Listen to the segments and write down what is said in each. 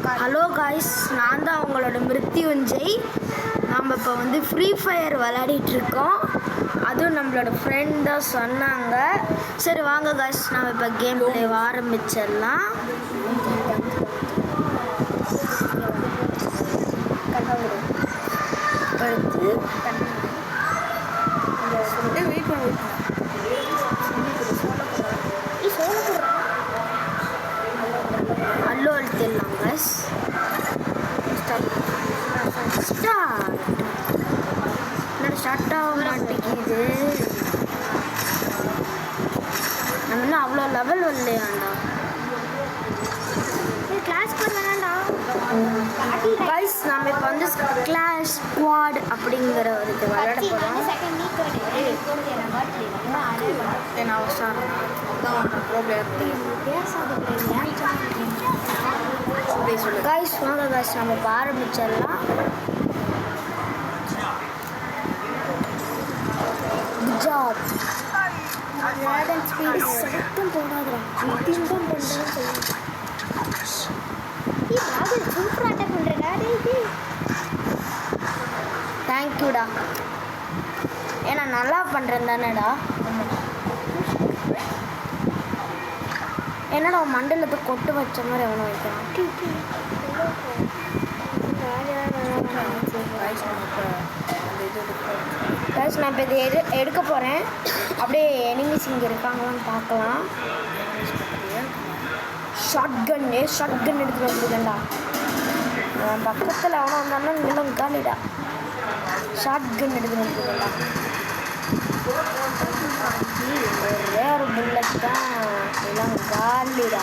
Hello guys, நான் தான் உங்களோட மிருத்யுஞ்செய். நாம் இப்போ வந்து ஃப்ரீ ஃபயர் விளையாடிட்டுருக்கோம். அதுவும் நம்மளோட ஃப்ரெண்ட் தான் சொன்னாங்க. சரி வாங்க காய்ஸ், நம்ம இப்போ கேம் பிளே ஆரம்பிச்சிடலாம். அடுத்து வெயிட் பண்ண அல்லோ அழுத்திடலாம் காய்ஸ். ஸ்டார்ட் ஆக மாட்டேங்குது. நம்ம இன்னும் அவ்வளோ லெவல் வரலையாண்டா. கிளாஸ் பண்ணலாம்டா கைஸ், நம்ம இப்போ வந்து கிளாஸ் ஸ்குவாட் அப்படிங்கிற ஒரு இது விளையாட போகிறோம். கைஸ் வாங்க கைஸ், நம்ம இப்போ ஆரம்பிச்சிடலாம். Good job. சத்தம் போடாதா திண்டம் பண்ணுறேன்னு சொல்லி சூப்பர் அட்டாக் பண்ணுறேடா. தேங்க்யூடா. ஏன்னா நல்லா பண்ணுறேன் தானேடா. என்னடா மண்டலத்தை கொட்டு வச்ச மாதிரி எவனை வைக்கிறான். கைஸ், நான் இப்போ இது எடுக்க போகிறேன். அப்படியே எனிமீஸ் இங்கே இருக்காங்களான்னு பார்க்கலாம். ஷார்ட் கன் எடுத்துகிட்டு வந்துருக்கேன்டா. பக்கத்தில் அவனை வந்தான்னா நிலம் காலிடா. ஷார்ட் கன் எடுத்துகிட்டு வந்துருக்கேன்டா. ஒரே ஒரு புல்லட் தான், நிலம் காலிடா.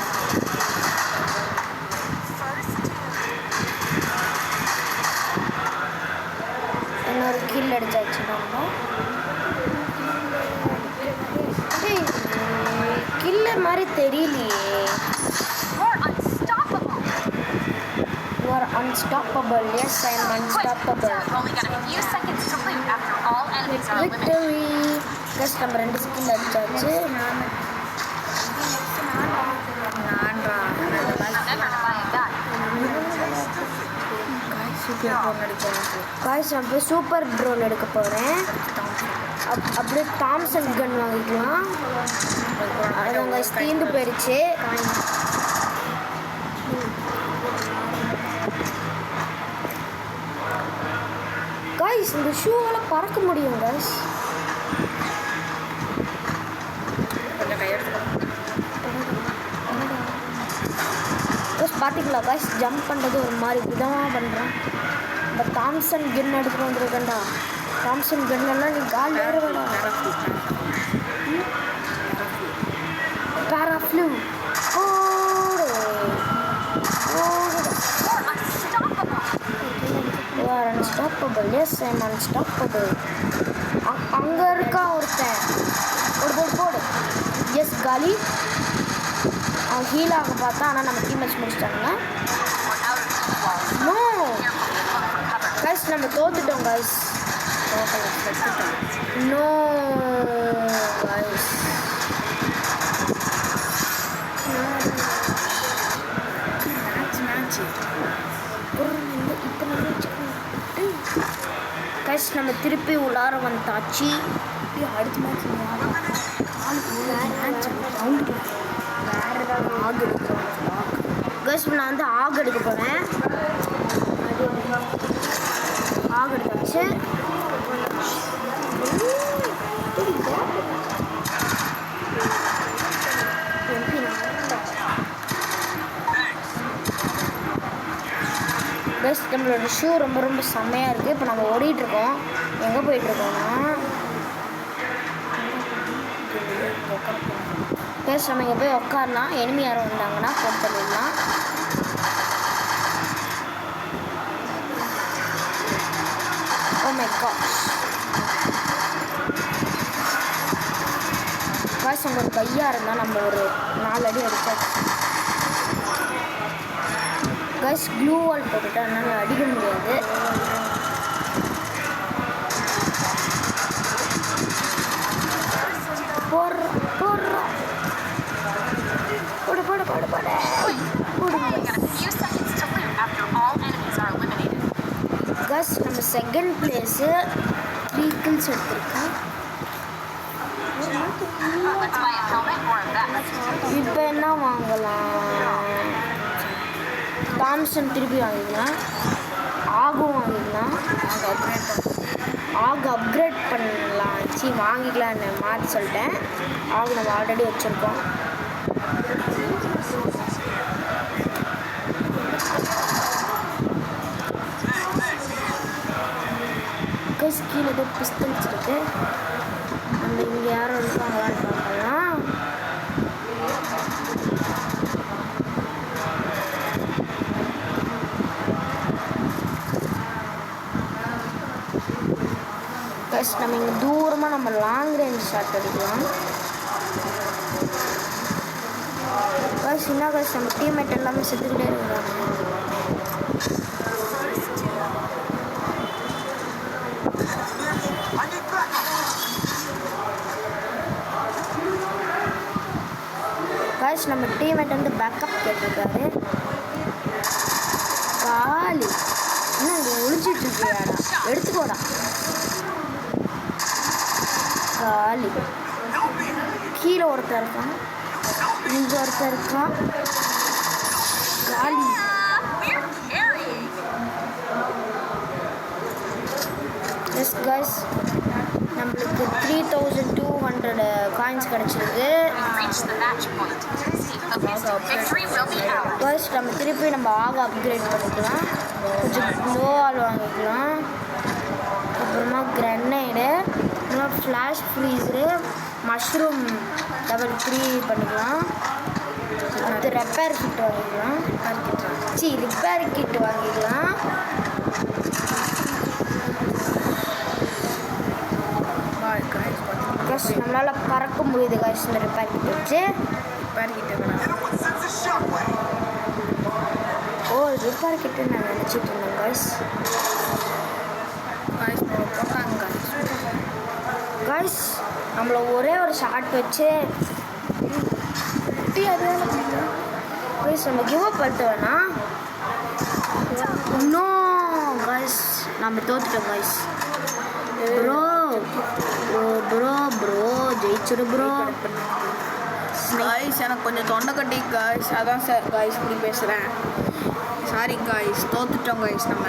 இன்னொரு கில் அடிச்சாச்சு. நம்ம கில்லர் மாதிரி தெரியலையே. You are unstoppable. Yes, I am unstoppable. Victory. Guys, நம்ம 2 ஸ்கில் அடிச்சாச்சு. காய்ஸ், நான் போய் சூப்பர் ட்ரோன் எடுக்க போகிறேன். அப்படியே தாம்சன் கன் வாங்கிக்கலாம். அதான் காய்ஸ், தீர்ந்து போயிடுச்சு. காய்ஸ், இந்த ஷூவெல்லாம் பறக்க முடியும் காய்ஸ். பார்த்தீங்களா காய்ஸ், ஜம்ப் பண்ணுறது ஒரு மாதிரி விதமாக பண்ணுறேன். இந்த தாம்சன் கன் எடுத்துகிட்டு வந்துருக்கேன்டா. தாம்சன் கன்னெல்லாம் நீ கால் ஏறுவடா. பேராஃப்ளூ unstoppable. Yes, I am unstoppable. அங்கே இருக்கா ஒருத்தன். போடு. எஸ், காலி. அவன் ஹீலாக பார்த்தா, ஆனால் நம்ம டீம் மேட்ச் முடிச்சிட்டாங்க. நோ கைஸ், நம்ம தோத்துட்டோம் கைஸ். நோ கைஸ், கைஸ் நம்ம திருப்பி உள்ளார வந்தாச்சு. அடுத்த மேட்ச் வேறு ஏதாவது ஆகு எடுக்கிறோம். கைஸ், நான் வந்து ஆகு எடுக்க போகிறேன். ஆகு எடுத்தாச்சு. கைஸ், நம்மளோட ஷூ ரொம்ப செம்மையாக இருக்குது. இப்போ நம்ம ஓடிட்டுருக்கோம். எங்கே போயிட்டுருக்கோம்னா, கைஸ் நம்ம இங்கே போய் உட்காரலாம். எனிமி யாரும் வந்தாங்கன்னா போட்டுடலாம். ஓ மை காட் கைஸ், நம்ம ஒரு கையாக இருந்தால் நம்ம ஒரு 4 அடி அடிச்சாச்சு. கைஸ், க்ளூ வால் போட்டுட்டா என்னால் அடிக்க முடியாது. போடு. செகண்ட் பிளேஸு 3 கில்ஸ் எடுத்திருக்கேன். இப்போ என்ன வாங்கலாம்? தாம்சன் திருப்பி வாங்கிக்கலாம், ஆகும் வாங்கிக்கலாம், ஆகு அப்கிரேட் பண்ணலாம். வாங்கிக்கலான்னு மாற்றி சொல்லிட்டேன். ஆகு நம்ம ஆல்ரெடி வச்சுருக்கோம். கீழே ஏதோ பிஸ்தல்ஸ் இருக்கு. நம்ம இங்கே யாரும் இருக்காங்களான்னு பார்க்கலாம். ஃபர்ஸ்ட் நம்ம இங்கே தூரமாக நம்ம லாங் ரேஞ்ச் ஷாட் அடிக்கலாம். ஃபர்ஸ்ட் என்ன ஃபர்ஸ்ட் நம்ம டீம்மேட் எல்லாமே செத்துக்கிட்டே இருக்கிறாங்க. ஃபர்ஸ்ட் நம்ம டீம்மேட் வந்து பேக்கப் கேட்டிருக்காரு. காலி என்ன இங்கே ஒழிச்சிட்டு இருக்கியாடா, எடுத்துக்கோடா. காலி கீழே ஒருத்தர் இருக்கான், இங்கே ஒருத்தர் இருக்கான். காலி எஸ் கைஸ், நம்மளுக்கு 3200 காயின்ஸ் கிடச்சிருக்கு. ஃபர்ஸ்ட் நம்ம திருப்பி நம்ம ஆக அப்கிரேட் பண்ணிக்கலாம். கொஞ்சம் க்ளோவால் வாங்கிக்கலாம். அப்புறமா கிரனைடு, அப்புறமா ஃப்ளாஷ் ஃப்ரீஸரு, மஷ்ரூம் டபுள் 3 பண்ணிக்கலாம். அடுத்து ரிப்பேர் கிட் வாங்கிக்கலாம். ரிப்பேர் கிட் வாங்கிக்கலாம். நம்மளால் பறக்க முடியுது காய்ஸ் இந்த ரிப்பேர் கிட் வச்சு. ரிப்பேர் கிட்டு நான் நினச்சிட்டு இருந்தேன் காய்ஸ். காய்ஸ் நம்மளை ஒரே ஒரு ஷாட் வச்சு காய்ஸ் நம்ம கிவ் அப் பண்ணிட்டு வேணா. இன்னும் காய்ஸ் நம்ம தோத்துட்டோம் guys. Bro bro bro bro ஜெயிச்சிரு ப்ரோ. காய்ஸ் எனக்கு கொஞ்சம் தொண்டை கட்டி காய்ஸ், அதான் சார் காய்ஸ் இப்படி பேசுகிறேன். சாரி காய்ஸ், தோத்துட்டோம் காய்ஸ். நம்ம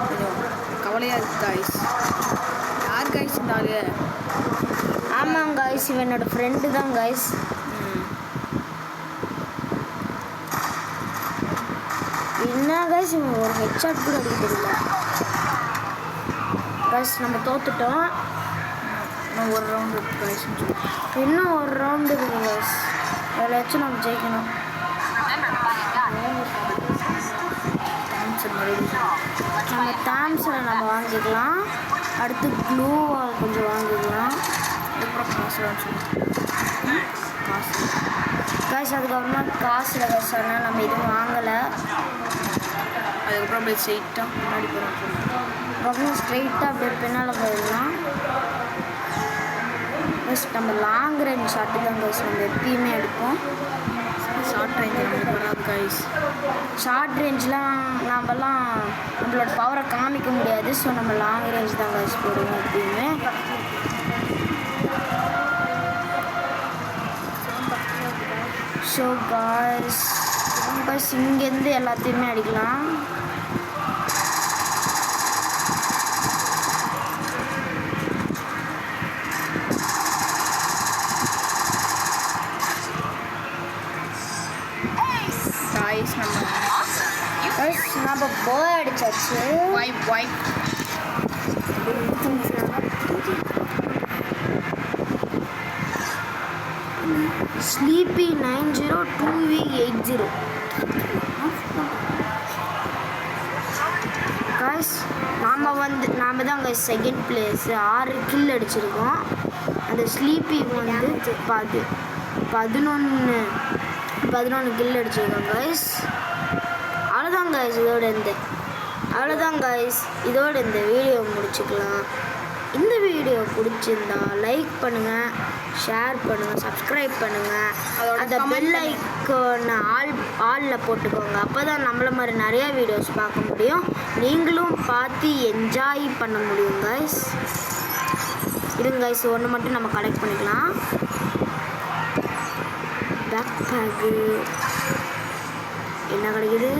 கொஞ்சம் கவலையாக இருக்குது காய்ஸ். யார் காய்ஸ் இந்த ஆளு? ஆமாம் காய்ஸ், இவன் என்னோடய ஃப்ரெண்டு தான் காய்ஸ். என்ன காய்ஸ் இவன் ஒரு ஹெட்ஷாட் கூட அடிக்க தெரியல காய்ஸ். நம்ம தோத்துட்டோம். இன்னும் ஒரு ரவுண்டு இருக்குது காய்ஸ். இன்னும் ஒரு ரவுண்டு இருக்குது காய்ஸ். அதில் வச்சு நம்ம ஜெயிக்கணும். நம்ம தாம்சனை நம்ம வாங்கிக்கலாம். அடுத்து க்ளூ வால் கொஞ்சம் வாங்கிக்கலாம். அதுக்கப்புறம் காசு அதுக்கப்புறமா காசில் காசு ஆனால் நம்ம எதுவும் வாங்கலை. அதுக்கப்புறம் அப்படியே ஸ்ட்ரெயிட்டாக முன்னாடி போகிறோம். அப்புறம் ஸ்ட்ரெயிட்டாக அப்படியே பின்னால் போயிடலாம். ஃபஸ்ட் நம்ம லாங் ரேஞ்ச் ஷாட்டு தான் கைஸ் நம்ம எப்பயுமே எடுப்போம். ஷார்ட் ரேஞ்ச் நம்மளுக்கு வராது கைஸ். ஷார்ட் ரேஞ்செலாம் நம்மலாம் நம்மளோட பவரை காமிக்க முடியாது. ஸோ நம்ம லாங் ரேஞ்ச் தான் கைஸ் போடுவோம் எப்பயுமே. ஸோ காய்ஸ் பஸ் இங்கேருந்து எல்லாத்தையுமே அடிக்கலாம். நம்ம போய் அடிச்சாச்சு. ஸ்லீப்பி 90 2v80 காய்ஸ் நாம் தான் காய்ஸ் செகண்ட் பிளேஸ் 6 கில் அடிச்சிருக்கோம். அந்த ஸ்லீப்பி வந்து 11 கில் அடிச்சிருக்கோம் காய்ஸ். அவ்வளோதான் காய்ஸ் இதோட இந்த வீடியோ முடிச்சுக்கலாம். இந்த வீடியோ பிடிச்சிருந்தா லைக் பண்ணுங்கள், ஷேர் பண்ணுங்கள், சப்ஸ்கிரைப் பண்ணுங்கள். அந்த பெல் ஐக்கானை ஆளில் போட்டுக்கோங்க. அப்போ தான் நம்மள மாதிரி நிறையா வீடியோஸ் பார்க்க முடியும். நீங்களும் பார்த்து என்ஜாய் பண்ண முடியும் கைஸ். இருங்க கைஸ், ஒன்று மட்டும் நம்ம கலெக்ட் பண்ணிக்கலாம். பேக் பேக்கு என்ன கிடைக்குது?